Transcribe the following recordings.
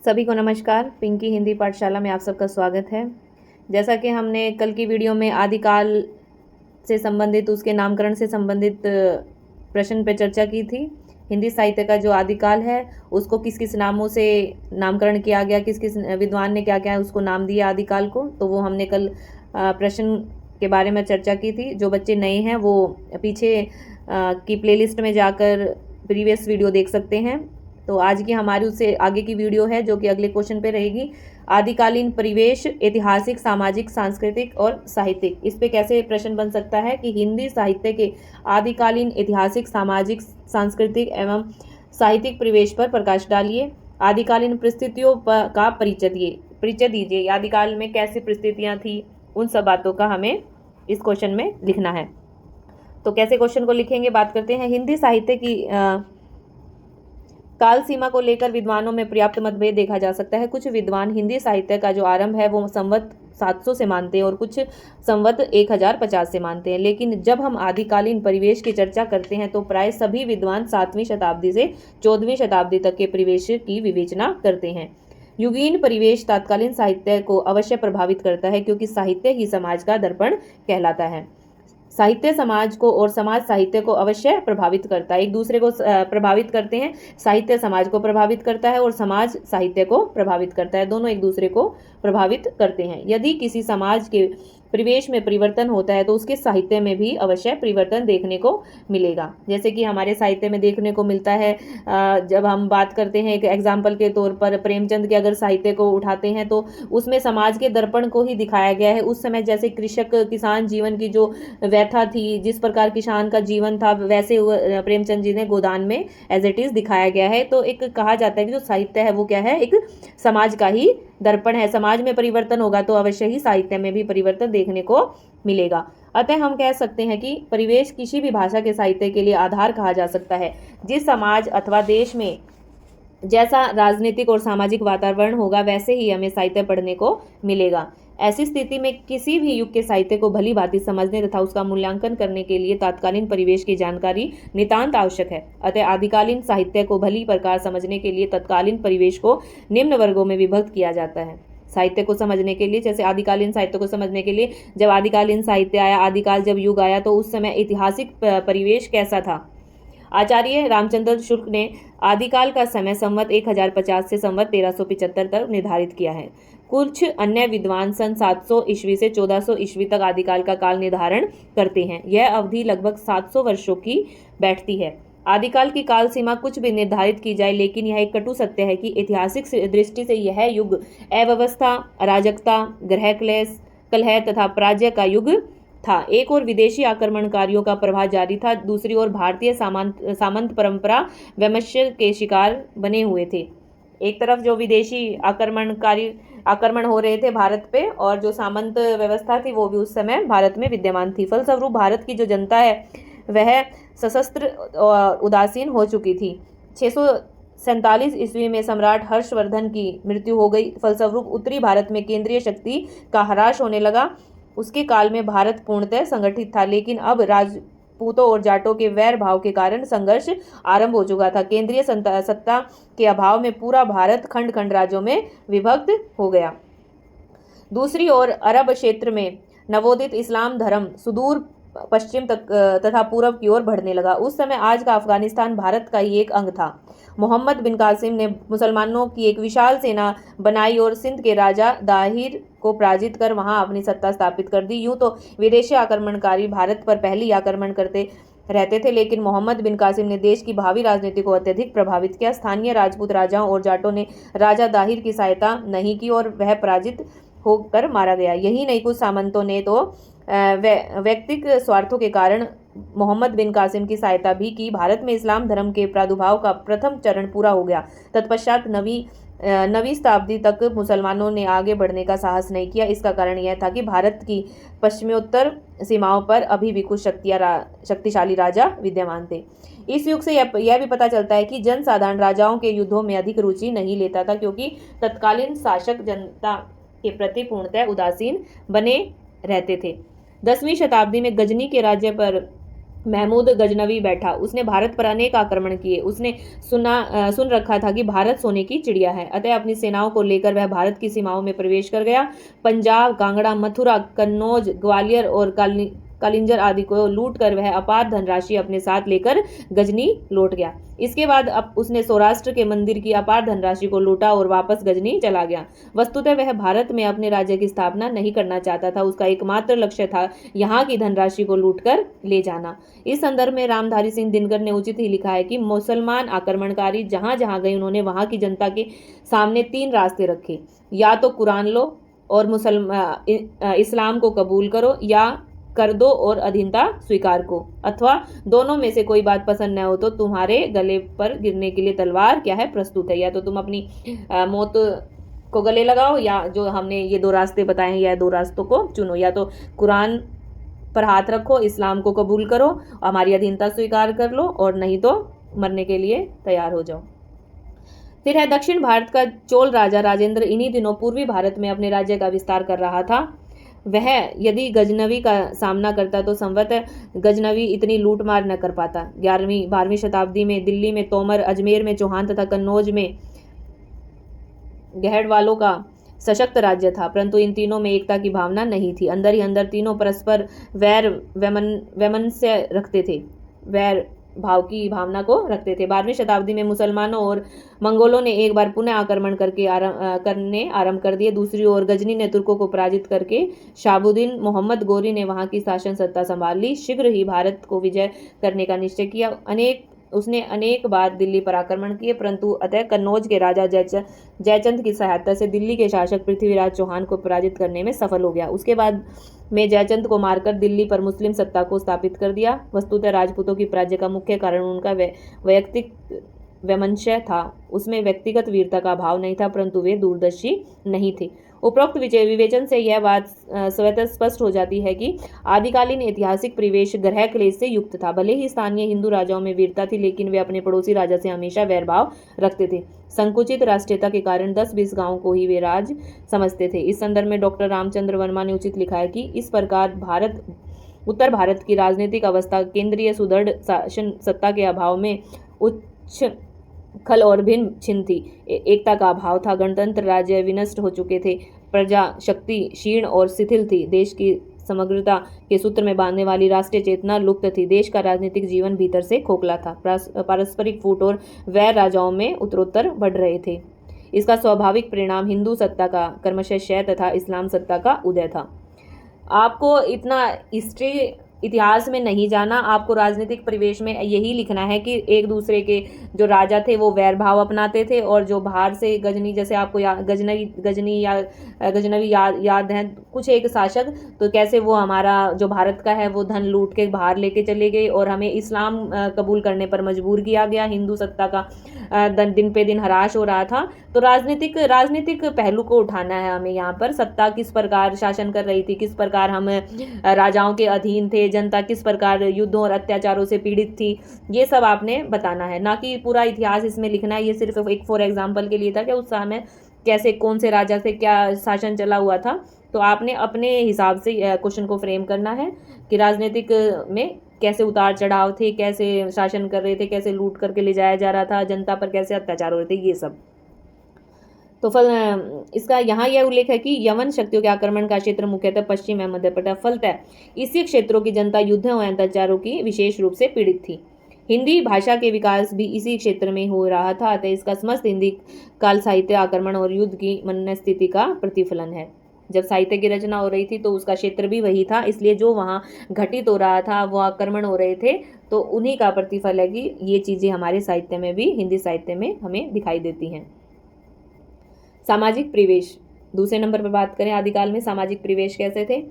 सभी को नमस्कार। पिंकी हिंदी पाठशाला में आप सबका स्वागत है। जैसा कि हमने कल की वीडियो में आदिकाल से संबंधित, उसके नामकरण से संबंधित प्रश्न पर चर्चा की थी। हिंदी साहित्य का जो आदिकाल है उसको किस किस नामों से नामकरण किया गया, किस किस विद्वान ने क्या क्या उसको नाम दिया आदिकाल को, तो वो हमने कल प्रश्न के बारे में चर्चा की थी। जो बच्चे नए हैं वो पीछे की प्लेलिस्ट में जाकर प्रीवियस वीडियो देख सकते हैं। तो आज की हमारी उससे आगे की वीडियो है जो कि अगले क्वेश्चन पे रहेगी। आदिकालीन परिवेश ऐतिहासिक, सामाजिक, सांस्कृतिक और साहित्यिक। इस पे कैसे प्रश्न बन सकता है कि हिंदी साहित्य के आदिकालीन ऐतिहासिक, सामाजिक, सांस्कृतिक एवं साहित्यिक परिवेश पर प्रकाश डालिए। आदिकालीन परिस्थितियों का परिचय दीजिए। आदिकाल में कैसी परिस्थितियां थी, उन सब बातों का हमें इस क्वेश्चन में लिखना है। तो कैसे क्वेश्चन को लिखेंगे, बात करते हैं। हिंदी साहित्य की काल सीमा को लेकर विद्वानों में पर्याप्त मतभेद देखा जा सकता है। कुछ विद्वान हिंदी साहित्य का जो आरंभ है वो संवत 700 से मानते हैं और कुछ संवत 1050 से मानते हैं। लेकिन जब हम आदिकालीन परिवेश की चर्चा करते हैं तो प्राय सभी विद्वान 7वीं शताब्दी से 14वीं शताब्दी तक के परिवेश की विवेचना करते हैं। युगीन परिवेश तत्कालीन साहित्य को अवश्य प्रभावित करता है, क्योंकि साहित्य ही समाज का दर्पण कहलाता है। साहित्य समाज को और समाज साहित्य को अवश्य प्रभावित करता है, एक दूसरे को प्रभावित करते हैं। साहित्य समाज को प्रभावित करता है और समाज साहित्य को प्रभावित करता है, दोनों एक दूसरे को प्रभावित करते हैं। यदि किसी समाज के परिवेश में परिवर्तन होता है तो उसके साहित्य में भी अवश्य परिवर्तन देखने को मिलेगा। जैसे कि हमारे साहित्य में देखने को मिलता है, जब हम बात करते हैं एक एग्जाम्पल के तौर पर प्रेमचंद के अगर साहित्य को उठाते हैं तो उसमें समाज के दर्पण को ही दिखाया गया है। उस समय जैसे कृषक किसान जीवन की जो व्यथा थी, जिस प्रकार किसान का जीवन था, वैसे प्रेमचंद जी ने गोदान में एज इट इज दिखाया गया है। तो एक कहा जाता है कि जो साहित्य है वो क्या है, एक समाज का ही दर्पण है। समाज में परिवर्तन होगा तो अवश्य ही साहित्य में भी परिवर्तन देखने को मिलेगा। अतः हम कह सकते हैं कि परिवेश किसी भी भाषा के साहित्य के लिए आधार कहा जा सकता है। जिस समाज अथवा देश में जैसा राजनीतिक और सामाजिक वातावरण होगा वैसे ही हमें साहित्य पढ़ने को मिलेगा। ऐसी स्थिति में किसी भी युग के साहित्य को भली भांति समझने तथा उसका मूल्यांकन करने के लिए तत्कालीन परिवेश की जानकारी नितांत आवश्यक है। अतः आदिकालीन साहित्य को भली प्रकार समझने के लिए तत्कालीन परिवेश को निम्न वर्गों में विभक्त किया जाता है। साहित्य को समझने के लिए, जैसे आदिकालीन साहित्य को समझने के लिए, जब आदिकालीन साहित्य आया, आदिकाल जब युग आया तो उस समय ऐतिहासिक परिवेश कैसा था। आचार्य रामचंद्र शुक्ल ने आदिकाल का समय संवत 1050 से संवत 1375 तक निर्धारित किया है। कुछ अन्य विद्वान सन 700 ईस्वी से 1400 ईस्वी तक आदिकाल का काल निर्धारण करते हैं। यह अवधि लगभग 700 वर्षों की बैठती है। आदिकाल की काल सीमा कुछ भी निर्धारित की जाए, लेकिन यह एक कटु सत्य है कि ऐतिहासिक दृष्टि से यह युग अव्यवस्था, अराजकता, ग्रह क्लेश, कलह तथा पराजय का युग था। एक और विदेशी आक्रमणकारियों का प्रभाव जारी था, दूसरी ओर भारतीय सामंत परंपरा वैमनस्य के शिकार बने हुए थे। एक तरफ जो विदेशी आक्रमण हो रहे थे भारत पे, और जो सामंत व्यवस्था थी वो भी उस समय भारत में विद्यमान थी। फलस्वरूप भारत की जो जनता है वह सशस्त्र और उदासीन हो चुकी थी। 647 ईस्वी में सम्राट हर्षवर्धन की मृत्यु हो गई। फलस्वरूप उत्तरी भारत में केंद्रीय शक्ति का ह्रास होने लगा। उसके काल में भारत पूर्णतः संगठित था, लेकिन अब राजपूतों और जाटों के वैर भाव के कारण संघर्ष आरंभ हो चुका था। केंद्रीय सत्ता के अभाव में पूरा भारत खंड खंड राज्यों में विभक्त हो गया। दूसरी ओर अरब क्षेत्र में नवोदित इस्लाम धर्म सुदूर पश्चिम तक तथा पूर्व की ओर बढ़ने लगा। उस समय आज का अफगानिस्तान भारत का ही एक अंग था। मोहम्मद बिन कासिम ने मुसलमानों की एक विशाल सेना बनाई और सिंध के राजा दाहिर को पराजित कर वहां अपनी सत्ता स्थापित कर दी। यूं तो विदेशी आक्रमणकारी भारत पर पहले ही आक्रमण करते रहते थे, लेकिन मोहम्मद बिन कासिम ने देश की भावी राजनीति को अत्यधिक प्रभावित किया। स्थानीय राजपूत राजाओं और जाटों ने राजा दाहिर की सहायता नहीं की और वह पराजित होकर मारा गया। यही नहीं, कुछ सामंतों ने तो व्यक्तिगत स्वार्थों के कारण मोहम्मद बिन कासिम की सहायता भी की। भारत में इस्लाम धर्म के प्रादुर्भाव का प्रथम चरण पूरा हो गया। तत्पश्चात नवीं शताब्दी तक मुसलमानों ने आगे बढ़ने का साहस नहीं किया। इसका कारण यह था कि भारत की पश्चिमोत्तर सीमाओं पर अभी भी कुछ शक्तिशाली राजा विद्यमान थे। इस युग से यह भी पता चलता है कि जनसाधारण राजाओं के युद्धों में अधिक रुचि नहीं लेता था, क्योंकि तत्कालीन शासक जनता के प्रति पूर्णतः उदासीन बने रहते थे। 10वीं शताब्दी में गजनी के राज्य पर महमूद गजनवी बैठा। उसने भारत पर अनेक आक्रमण किए। उसने सुन रखा था कि भारत सोने की चिड़िया है, अतः अपनी सेनाओं को लेकर वह भारत की सीमाओं में प्रवेश कर गया। पंजाब, कांगड़ा, मथुरा, कन्नौज, ग्वालियर और कालिंजर आदि को लूट कर वह अपार धनराशि अपने साथ लेकर गजनी लौट गया। इसके बाद अब उसने सौराष्ट्र के मंदिर की अपार धनराशि को लूटा और वापस गजनी चला गया। वस्तुतः वह भारत में अपने राज्य की स्थापना नहीं करना चाहता था। उसका एकमात्र लक्ष्य था यहाँ की धनराशि को लूटकर ले जाना। इस संदर्भ में रामधारी सिंह दिनकर ने उचित ही लिखा है कि मुसलमान आक्रमणकारी जहां जहां गए उन्होंने वहां की जनता के सामने 3 रास्ते रखे, या तो कुरान लो और इस्लाम को कबूल करो, या कर दो और अधीनता स्वीकार को, अथवा दोनों में से कोई बात पसंद न हो तो तुम्हारे गले पर गिरने के लिए तलवार क्या है प्रस्तुत है। या तो तुम अपनी मौत को गले लगाओ, या जो हमने ये 2 रास्ते बताए हैं या 2 रास्तों को चुनो, या तो कुरान पर हाथ रखो, इस्लाम को कबूल करो, हमारी अधीनता स्वीकार कर लो, और नहीं तो मरने के लिए तैयार हो जाओ। फिर है दक्षिण भारत का चोल राजा राजेंद्र इन्हीं दिनों पूर्वी भारत में अपने राज्य का विस्तार कर रहा था। वह यदि गजनवी का सामना करता तो संवत गजनवी इतनी लूट मार न कर पाता। 11वीं-12वीं शताब्दी में दिल्ली में तोमर, अजमेर में चौहान तथा कन्नौज में गहड़वालों का सशक्त राज्य था, परंतु इन तीनों में एकता की भावना नहीं थी। अंदर ही अंदर तीनों परस्पर वैमनस्य रखते थे, वैर भाव की भावना को रखते थे। 12वीं शताब्दी में मुसलमानों और मंगोलों ने एक बार पुनः आक्रमण करने आरंभ कर दिए। दूसरी ओर गजनी ने तुर्कों को पराजित करके शाहबुद्दीन मोहम्मद गोरी ने वहां की शासन सत्ता संभाल ली। शीघ्र ही भारत को विजय करने का निश्चय किया। उसने अनेक बार दिल्ली पर आक्रमण किए, परंतु अतः कन्नौज के राजा जयचंद की सहायता से दिल्ली के शासक पृथ्वीराज चौहान को पराजित करने में सफल हो गया। उसके बाद में जयचंद को मारकर दिल्ली पर मुस्लिम सत्ता को स्थापित कर दिया। वस्तुतः राजपूतों की पराजय का मुख्य कारण उनका वैयक्तिक वैमनस्य था। उसमें व्यक्तिगत वीरता का भाव नहीं था, परंतु वे दूरदर्शी नहीं थे। उपरोक्त विवेचन से यह बात स्वतः स्पष्ट हो जाती है कि आदिकालीन ऐतिहासिक परिवेश ग्रह क्लेश से युक्त था। भले ही स्थानीय हिंदू राजाओं में वीरता थी, लेकिन वे अपने पड़ोसी राजा से हमेशा वैरभाव रखते थे। संकुचित राष्ट्रीयता के कारण 10-20 गांवों को ही वे राज समझते थे। इस संदर्भ में डॉक्टर रामचंद्र वर्मा ने उचित लिखा है कि इस प्रकार उत्तर भारत की राजनीतिक अवस्था केंद्रीय सुदृढ़ शासन सत्ता के अभाव में उच्च खल और भिन्न छिन्न थी। एकता का अभाव था। गणतंत्र राज्य विनष्ट हो चुके थे। प्रजा शक्ति क्षीण और शिथिल थी। देश की समग्रता के सूत्र में बांधने वाली राष्ट्रीय चेतना लुप्त थी। देश का राजनीतिक जीवन भीतर से खोखला था। पारस्परिक फूट और वैर राजाओं में उत्तरोत्तर बढ़ रहे थे। इसका स्वाभाविक परिणाम हिंदू सत्ता का क्रमशः क्षय तथा इस्लाम सत्ता का उदय था। आपको इतना हिस्ट्री इतिहास में नहीं जाना, आपको राजनीतिक परिवेश में यही लिखना है कि एक दूसरे के जो राजा थे वो वैर भाव अपनाते थे, और जो बाहर से गजनी, जैसे आपको गजनवी याद है कुछ एक शासक, तो कैसे वो हमारा जो भारत का है वो धन लूट के बाहर लेके चले गए और हमें इस्लाम कबूल करने पर मजबूर किया गया। हिंदू सत्ता का दिन पे दिन ह्रास हो रहा था। तो राजनीतिक पहलू को उठाना है हमें। यहाँ पर सत्ता किस प्रकार शासन कर रही थी, किस प्रकार हम राजाओं के अधीन थे, जनता किस प्रकार युद्धों और अत्याचारों से पीड़ित थी, ये सब आपने बताना है, ना कि पूरा इतिहास इसमें लिखना है। ये सिर्फ एक फॉर एग्जाम्पल के लिए था कि उस समय कैसे कौन से राजा से क्या शासन चला हुआ था। तो आपने अपने हिसाब से क्वेश्चन को फ्रेम करना है कि राजनीतिक में कैसे उतार चढ़ाव थे, कैसे शासन कर रहे थे, कैसे लूट करके ले जाया जा रहा था, जनता पर कैसे अत्याचार हो रहे थे, ये सब। तो इसका यहाँ यह उल्लेख है कि यवन शक्तियों के आक्रमण का क्षेत्र मुख्यतः पश्चिम एवं मध्य प्रदेश। फलतः इसी क्षेत्रों की जनता युद्धों और अत्याचारों की विशेष रूप से पीड़ित थी। हिंदी भाषा के विकास भी इसी क्षेत्र में हो रहा था, अतः इसका समस्त हिंदी काल साहित्य आक्रमण और युद्ध की मनस्थिति का प्रतिफलन है। जब साहित्य की रचना हो रही थी तो उसका क्षेत्र भी वही था, इसलिए जो वहाँ घटित हो रहा था, वो आक्रमण हो रहे थे, तो उन्हीं का प्रतिफल है कि ये चीज़ें हमारे साहित्य में भी, हिंदी साहित्य में हमें दिखाई देती हैं। सामाजिक परिवेश, दूसरे नंबर पर बात करें आदिकाल में सामाजिक परिवेश कैसे थे।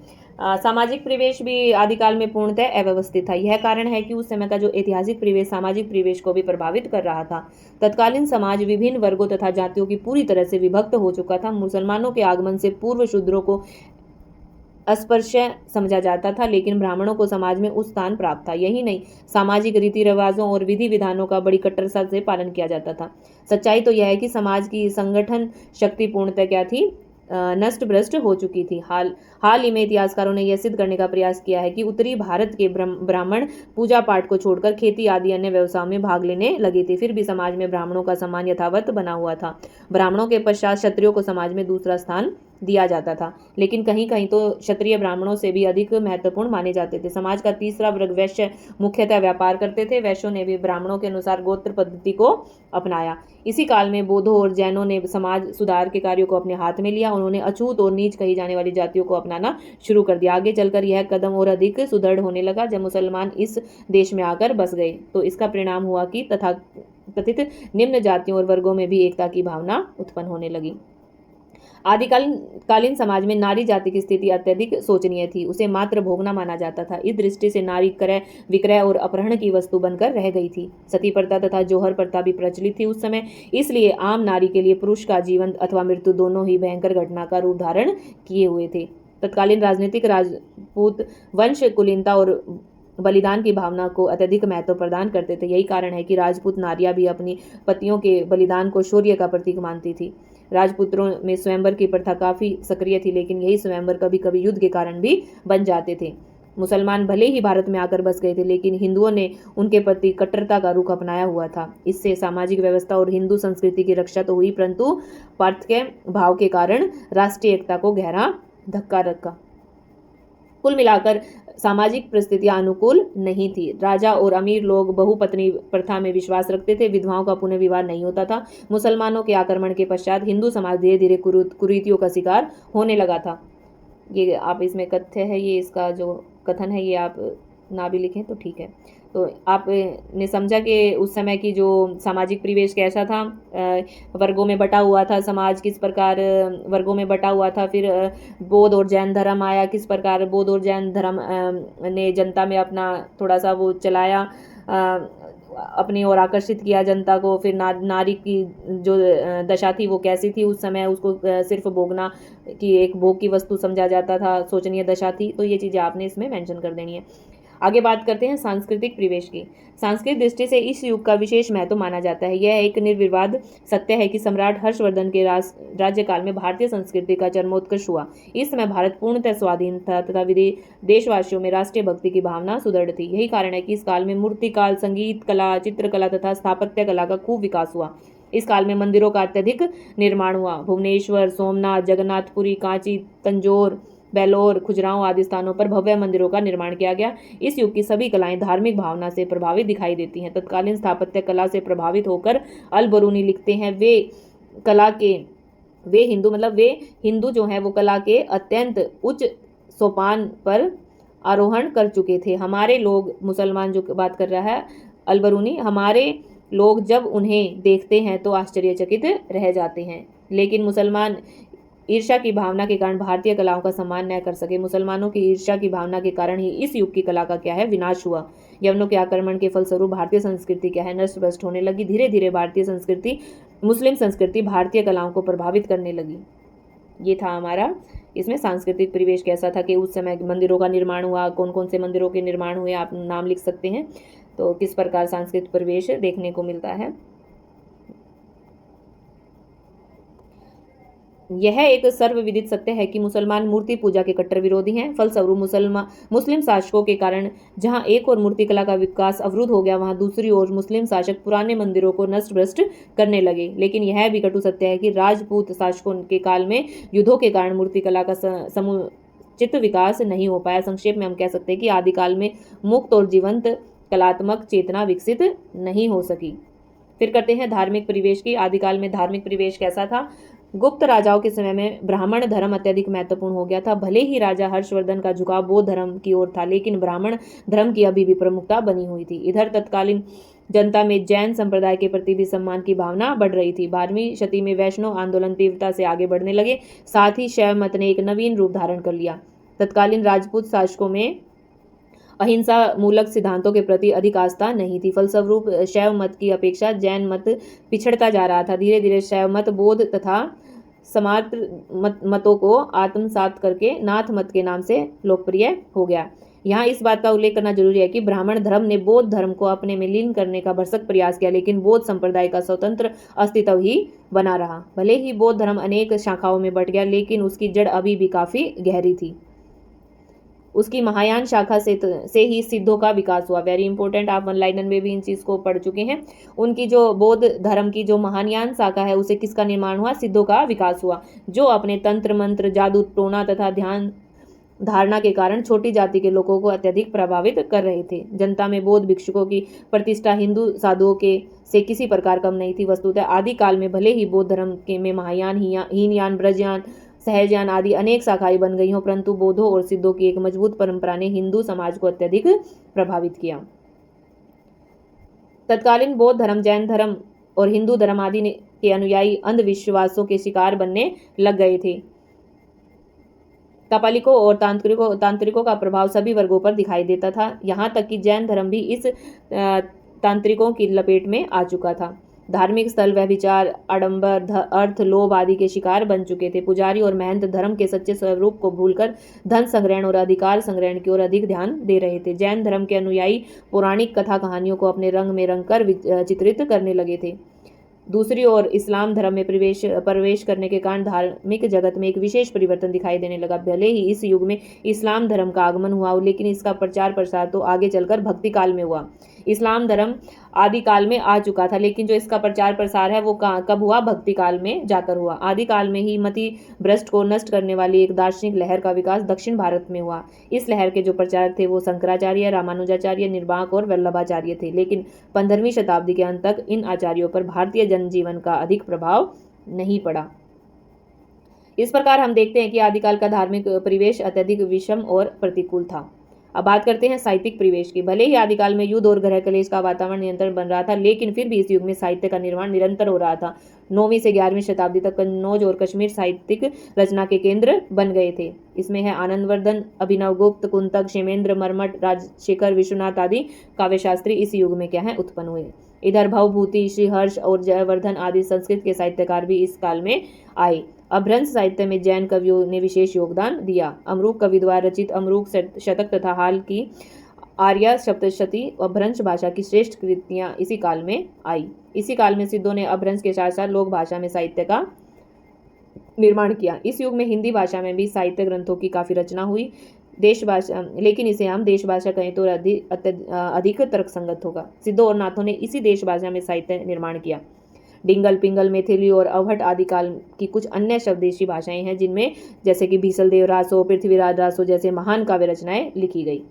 सामाजिक परिवेश भी आदिकाल में पूर्णतः अव्यवस्थित था। यह कारण है कि उस समय का जो ऐतिहासिक परिवेश सामाजिक परिवेश को भी प्रभावित कर रहा था। तत्कालीन समाज विभिन्न वर्गों तथा जातियों की पूरी तरह से विभक्त हो चुका था। मुसलमानों के आगमन से पूर्व शूद्रों को अस्पृश्य समझा जाता था, लेकिन ब्राह्मणों को समाज में उस स्थान प्राप्त था। यही नहीं, सामाजिक रीति रिवाजों और विधि विधानों का बड़ी कट्टरता से पालन किया जाता था। सच्चाई तो यह है कि समाज की संगठन शक्ति पूर्णतः क्या थी, नष्ट भ्रष्ट हो चुकी थी। हाल ही में इतिहासकारों ने यह सिद्ध करने का प्रयास किया है कि उत्तरी भारत के ब्राह्मण पूजा पाठ को छोड़कर खेती आदि अन्य व्यवसायों में भाग लेने लगे थे। फिर भी समाज में ब्राह्मणों का सम्मान यथावत बना हुआ था। ब्राह्मणों के पश्चात क्षत्रियों को समाज में दूसरा स्थान दिया जाता था, लेकिन कहीं कहीं तो क्षत्रिय ब्राह्मणों से भी अधिक महत्वपूर्ण माने जाते थे। समाज का तीसरा वर्ग वैश्य मुख्यतः व्यापार करते थे। वैश्यों ने भी ब्राह्मणों के अनुसार गोत्र पद्धति को अपनाया। इसी काल में बौद्धों और जैनों ने समाज सुधार के कार्यों को अपने हाथ में लिया। उन्होंने अछूत और नीच कही जाने वाली जातियों को अपनाना शुरू कर दिया। आगे चलकर यह कदम और अधिक सुदृढ़ होने लगा जब मुसलमान इस देश में आकर बस गए, तो इसका परिणाम हुआ कि तथाकथित निम्न जातियों और वर्गों में भी एकता की भावना उत्पन्न होने लगी। आदिकालीन समाज में नारी जाति की स्थिति अत्यधिक शोचनीय थी। उसे मात्र भोगना माना जाता था। इस दृष्टि से नारी क्रय विक्रय और अपहरण की वस्तु बनकर रह गई थी। सती प्रथा तथा जौहर प्रथा भी प्रचलित थी उस समय। इसलिए आम नारी के लिए पुरुष का जीवन अथवा मृत्यु दोनों ही भयंकर घटना का रूप धारण किए हुए थे। तत्कालीन राजनीतिक राजपूत वंश कुलीनता और बलिदान की भावना को अत्यधिक महत्व प्रदान करते थे। यही कारण है कि राजपूत नारियां भी अपनी पतियों के बलिदान को शौर्य का प्रतीक मानती थी। राजपुत्रों में स्वयंवर की प्रथा काफी सक्रिय थी, लेकिन यही स्वयंवर कभी कभी युद्ध के कारण भी बन जाते थे। मुसलमान भले ही भारत में आकर बस गए थे, लेकिन हिंदुओं ने उनके प्रति कट्टरता का रुख अपनाया हुआ था। इससे सामाजिक व्यवस्था और हिंदू संस्कृति की रक्षा तो हुई, परंतु स्वार्थ के भाव के कारण राष्ट्रीय एकता को गहरा धक्का रखा। कुल मिलाकर सामाजिक परिस्थितियां अनुकूल नहीं थी। राजा और अमीर लोग बहुपत्नी प्रथा में विश्वास रखते थे। विधवाओं का पुनर्विवाह नहीं होता था। मुसलमानों के आक्रमण के पश्चात हिंदू समाज धीरे धीरे कुरीतियों का शिकार होने लगा था। ये आप इसमें कथ्य है, ये इसका जो कथन है ये आप ना भी लिखें तो ठीक है। तो आपने समझा कि उस समय की जो सामाजिक परिवेश कैसा था, वर्गों में बटा हुआ था समाज, किस प्रकार वर्गों में बटा हुआ था। फिर बौद्ध और जैन धर्म आया, किस प्रकार बौद्ध और जैन धर्म ने जनता में अपना थोड़ा सा वो चलाया, अपनी ओर आकर्षित किया जनता को। फिर नारी की जो दशा थी वो कैसी थी उस समय, उसको सिर्फ भोगना की एक भोग की वस्तु समझा जाता था, शोचनीय दशा थी। तो ये चीज़ें आपने इसमें मेंशन कर देनी है। आगे बात करते हैं सांस्कृतिक परिवेश की। सांस्कृतिक दृष्टि से इस युग का विशेष महत्व माना जाता है। यह एक निर्विवाद सत्य है कि सम्राट हर्षवर्धन के राज्यकाल में भारतीय संस्कृति का चरमोत्कर्ष हुआ। इस समय भारत पूर्णतः स्वाधीन था तथा देशवासियों में राष्ट्रीय भक्ति की भावना सुदृढ़ थी। यही कारण है कि इस काल में मूर्तिकाल, संगीत कला, चित्रकला तथा स्थापत्य कला का खूब विकास हुआ। इस काल में मंदिरों का अत्यधिक निर्माण हुआ। भुवनेश्वर, सोमनाथ, जगन्नाथपुरी, कांची, तंजौर, बेलोर, खुजराहो आदि स्थानों पर भव्य मंदिरों का निर्माण किया गया। इस युग की सभी कलाएं धार्मिक भावना से प्रभावित दिखाई देती हैं। तत्कालीन स्थापत्य कला से प्रभावित होकर अल-बरूनी लिखते हैं, वे हिंदू जो हैं वो कला के अत्यंत उच्च सोपान पर आरोहण कर चुके थे। हमारे लोग, मुसलमान जो बात कर रहा है अल-बरूनी, हमारे लोग जब उन्हें देखते हैं तो आश्चर्यचकित रह जाते हैं, लेकिन मुसलमान ईर्ष्या की भावना के कारण भारतीय कलाओं का सम्मान न कर सके। मुसलमानों की ईर्ष्या की भावना के कारण ही इस युग की कला का क्या है विनाश हुआ। यवनों के आक्रमण के फलस्वरूप भारतीय संस्कृति क्या है नष्ट भ्रष्ट होने लगी। धीरे धीरे भारतीय संस्कृति, मुस्लिम संस्कृति भारतीय कलाओं को प्रभावित करने लगी। ये था हमारा इसमें सांस्कृतिक परिवेश कैसा था कि उस समय मंदिरों का निर्माण हुआ, कौन कौन से मंदिरों के निर्माण हुए आप नाम लिख सकते हैं। तो किस प्रकार सांस्कृतिक परिवेश देखने को मिलता है। यह एक सर्वविदित सत्य है कि मुसलमान मूर्ति पूजा के कट्टर विरोधी हैं। फलस्वरूप मुस्लिम शासकों के कारण जहां एक और मूर्ति कला का विकास अवरुद्ध हो गया, वहां दूसरी ओर मुस्लिम शासक पुराने मंदिरों को नष्ट भ्रष्ट करने लगे। लेकिन यह भी कटु सत्य है कि राजपूत शासकों के काल में युद्धों के कारण मूर्ति कला का समुचित विकास नहीं हो पाया। संक्षेप में हम कह सकते हैं कि आदिकाल में मुक्त और जीवंत कलात्मक चेतना विकसित नहीं हो सकी। फिर करते हैं धार्मिक परिवेश की। आदिकाल में धार्मिक परिवेश कैसा था। गुप्त राजाओं के समय में ब्राह्मण धर्म अत्यधिक महत्वपूर्ण हो गया था। भले ही राजा हर्षवर्धन का झुकाव बौद्ध धर्म की ओर था, लेकिन ब्राह्मण धर्म की अभी भी प्रमुखता बनी हुई थी। इधर तत्कालीन जनता में जैन संप्रदाय के प्रति भी सम्मान की भावना बढ़ रही थी। 12वीं शती में वैष्णव आंदोलन तीव्रता से आगे बढ़ने लगे। साथ ही शैव मत ने एक नवीन रूप धारण कर लिया। तत्कालीन राजपूत शासकों में अहिंसा मूलक सिद्धांतों के प्रति अधिक आस्था नहीं थी। फलस्वरूप शैव मत की अपेक्षा जैन मत पिछड़ता जा रहा था। धीरे धीरे शैव मत बौद्ध तथा समार्त मतों को आत्मसात करके नाथ मत के नाम से लोकप्रिय हो गया। यहाँ इस बात का उल्लेख करना जरूरी है कि ब्राह्मण धर्म ने बौद्ध धर्म को अपने में लीन करने का भरसक प्रयास किया, लेकिन बौद्ध संप्रदाय का स्वतंत्र अस्तित्व ही बना रहा। भले ही बौद्ध धर्म अनेक शाखाओं में बट गया, लेकिन उसकी जड़ अभी भी काफी गहरी थी। उसकी महायान शाखा से ही सिद्धों का विकास हुआ। वेरी इंपॉर्टेंट, आप वन लाइनर में भी इन चीज को पढ़ चुके हैं। उनकी जो बौद्ध धर्म की जो महायान शाखा है, उसे किसका निर्माण हुआ? सिद्धों का विकास हुआ, जो अपने तंत्र मंत्र, जादू टोना तथा ध्यान धारणा के कारण छोटी जाति के लोगों को अत्यधिक प्रभावित कर रहे थे। जनता में बौद्ध भिक्षुकों की प्रतिष्ठा हिंदू साधुओं के से किसी प्रकार कम नहीं थी। वस्तुतः आदि काल में भले ही बौद्ध धर्म के में महायान, हीनयान, ब्रजयान, सहजयान आदि अनेक शाखाएं बन गई हों, परंतु बौद्धों और सिद्धों की एक मजबूत परंपरा ने हिंदू समाज को अत्यधिक प्रभावित किया। तत्कालीन बौद्ध धर्म, जैन धर्म और हिंदू धर्म आदि के अनुयायी अंधविश्वासों के शिकार बनने लग गए थे। कापालिकों और तांत्रिकों का प्रभाव सभी वर्गों पर दिखाई देता था। यहाँ तक कि जैन धर्म भी इस तांत्रिकों की लपेट में आ चुका था। धार्मिक स्थल व्यभिचार, आडंबर, अर्थ, लोभ आदि के शिकार बन चुके थे। पुजारी और महंत धर्म के सच्चे स्वरूप को भूलकर धन संग्रहण और अधिकार संग्रहण की ओर अधिक ध्यान दे रहे थे। जैन धर्म के अनुयायी पौराणिक कथा कहानियों को अपने रंग में रंग कर चित्रित करने लगे थे। दूसरी ओर इस्लाम धर्म में प्रवेश करने के कारण धार्मिक जगत में एक विशेष परिवर्तन दिखाई देने लगा। भले ही इस युग में इस्लाम धर्म का आगमन हुआ, लेकिन इसका प्रचार प्रसार तो आगे चलकर भक्ति काल में हुआ। इस्लाम धर्म आदि काल में आ चुका था, लेकिन जो इसका प्रचार प्रसार है वो कब हुआ? भक्ति काल में जाकर हुआ। आदि काल में ही मति भ्रष्ट को नष्ट करने वाली एक दार्शनिक लहर का विकास दक्षिण भारत में हुआ। इस लहर के जो प्रचारक थे वो शंकराचार्य, रामानुजाचार्य, निर्वाक और वल्लभाचार्य थे, लेकिन 15वीं शताब्दी के अंत तक इन आचार्यों पर भारतीय जनजीवन का अधिक प्रभाव नहीं पड़ा। इस प्रकार हम देखते हैं कि आदिकाल का धार्मिक परिवेश अत्यधिक विषम और प्रतिकूल था। अब बात करते हैं साहित्यिक परिवेश की। भले ही आदिकाल में युद्ध और ग्रह कलेश का वातावरण निरंतर बन रहा था, लेकिन फिर भी इस युग में साहित्य का निर्माण निरंतर हो रहा था। 9वीं से 11वीं शताब्दी तक कन्नौज और कश्मीर साहित्यिक रचना के केंद्र बन गए थे। इसमें है आनंदवर्धन, अभिनवगुप्त, कुंतक, क्षेमेंद्र, मर्मट, राजशेखर, विश्वनाथ आदि काव्यशास्त्री इस युग में क्या है? उत्पन्न हुए। इधर भवभूति, श्रीहर्ष और जयवर्धन आदि संस्कृत के साहित्यकार भी इस काल में आए। अभ्रंश साहित्य में जैन कवियों ने विशेष योगदान दिया। अमरूक कवि द्वारा रचित अमरूक शतक तथा हाल की आर्या सप्तशती अभ्रंश भाषा की श्रेष्ठ कृतियां इसी काल में आई। इसी काल में सिद्धों ने अभ्रंश के साथ साथ लोक भाषा में साहित्य का निर्माण किया। इस युग में हिंदी भाषा में भी साहित्य ग्रंथों की काफी रचना हुई। देश भाषा, लेकिन इसे हम देश भाषा कहें तो अधिक तर्कसंगत होगा। सिद्धों और नाथों ने इसी देश भाषा में साहित्य निर्माण किया। डिंगल, पिंगल, मैथिली और अवहट आदि काल की कुछ अन्य स्वदेशी भाषाएं हैं, जिनमें जैसे कि बीसलदेव रासो, पृथ्वीराज रासो जैसे महान काव्य रचनाएं लिखी गई।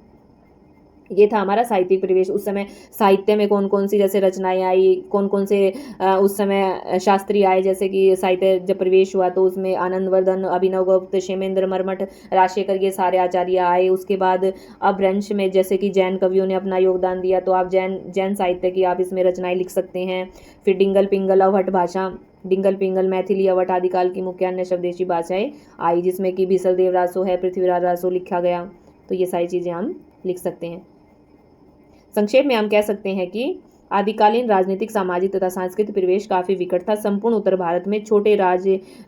ये था हमारा साहित्यिक परिवेश। उस समय साहित्य में कौन कौन सी जैसे रचनाएं आई, कौन कौन से उस समय शास्त्री आए, जैसे कि साहित्य जब प्रवेश हुआ तो उसमें आनंदवर्धन, अभिनवगुप्त, क्षेमेंद्र, मर्मट, राजशेखर ये सारे आचार्य आए। उसके बाद अपभ्रंश में जैसे कि जैन कवियों ने अपना योगदान दिया, तो आप जैन साहित्य की आप इसमें रचनाएं लिख सकते हैं। फिर डिंगल पिंगल अवहट भाषा, डिंगल पिंगल, मैथिली, अवहट आदि काल की मुख्य अन्य स्वदेशी भाषाएं आई, जिसमें कि बीसलदेव रासो है, पृथ्वीराज रासो लिखा गया। तो ये सारी चीज़ें हम लिख सकते हैं। संक्षेप में हम कह सकते हैं कि आदिकालीन राजनीतिक, सामाजिक तथा सांस्कृतिक परिवेश काफी विकट था। संपूर्ण उत्तर भारत में छोटे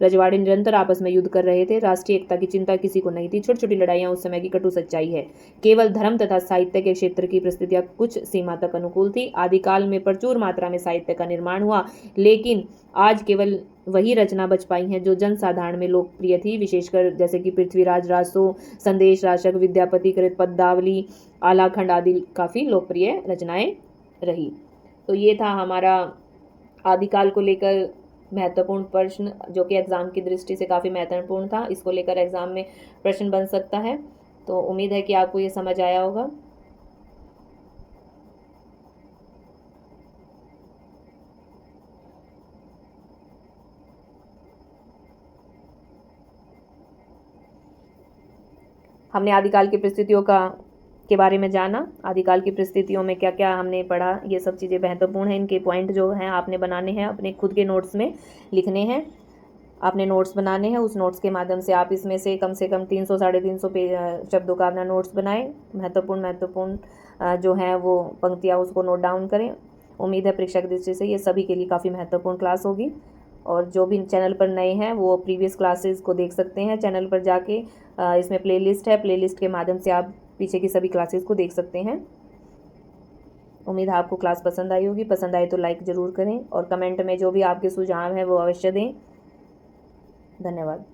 रजवाड़े निरंतर आपस में युद्ध कर रहे थे। राष्ट्रीय एकता की चिंता किसी को नहीं थी। छोटी छोटी लड़ाइयां उस समय की कटु सच्चाई है। केवल धर्म तथा साहित्य के क्षेत्र की परिस्थितियां कुछ सीमा तक अनुकूल थी। आदिकाल में प्रचुर मात्रा में साहित्य का निर्माण हुआ, लेकिन आज केवल वही रचना बच पाई हैं जो जनसाधारण में लोकप्रिय थी, विशेषकर जैसे कि पृथ्वीराज रासो, संदेश राशक, विद्यापति कृत, पद्मावली, आलाखंड आदि काफी लोकप्रिय रचनाएं रही। तो ये था हमारा आदिकाल को लेकर महत्वपूर्ण प्रश्न, जो कि एग्जाम की दृष्टि से काफ़ी महत्वपूर्ण था। इसको लेकर एग्जाम में प्रश्न बन सकता है। तो उम्मीद है कि आपको ये समझ आया होगा। हमने आदिकाल की परिस्थितियों के बारे में जाना। आदिकाल की परिस्थितियों में क्या क्या हमने पढ़ा, ये सब चीज़ें महत्वपूर्ण हैं। इनके पॉइंट जो हैं आपने बनाने हैं, अपने खुद के नोट्स में लिखने हैं। आपने नोट्स बनाने हैं। उस नोट्स के माध्यम से आप इसमें से कम 300 350 शब्दों का अपना नोट्स बनाएं। महत्वपूर्ण जो हैं वो पंक्तियाँ उसको नोट डाउन करें। उम्मीद है परीक्षा की दृष्टि से ये सभी के लिए काफ़ी महत्वपूर्ण क्लास होगी। और जो भी चैनल पर नए हैं वो प्रीवियस क्लासेस को देख सकते हैं चैनल पर जाके। इसमें प्लेलिस्ट है, प्लेलिस्ट के माध्यम से आप पीछे की सभी क्लासेस को देख सकते हैं। उम्मीद है आपको क्लास पसंद आई होगी। पसंद आए तो लाइक ज़रूर करें और कमेंट में जो भी आपके सुझाव हैं वो अवश्य दें। धन्यवाद।